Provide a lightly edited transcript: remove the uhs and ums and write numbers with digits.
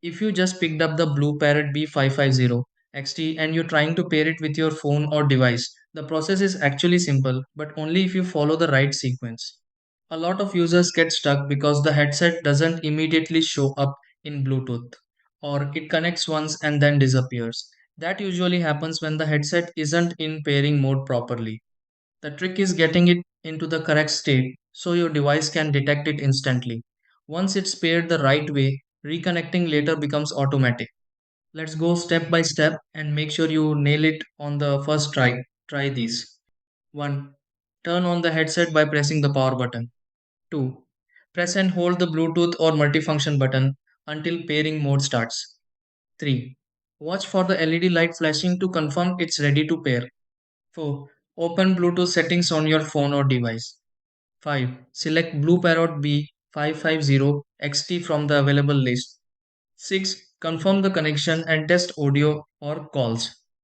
If you just picked up the BlueParrott B550 XT and you're trying to pair it with your phone or device, the process is actually simple, but only if you follow the right sequence. A lot of users get stuck because the headset doesn't immediately show up in Bluetooth, or it connects once and then disappears. That usually happens when the headset isn't in pairing mode properly. The trick is getting it into the correct state so your device can detect it instantly. Once it's paired the right way, reconnecting later becomes automatic. Let's go step by step and make sure you nail it on the first try. Try these. 1. Turn on the headset by pressing the power button. 2. Press and hold the Bluetooth or multifunction button until pairing mode starts. 3. Watch for the LED light flashing to confirm it's ready to pair. 4. Open Bluetooth settings on your phone or device. 5. Select BlueParrott B550 XT from the available list. 6. Confirm the connection and test audio or calls.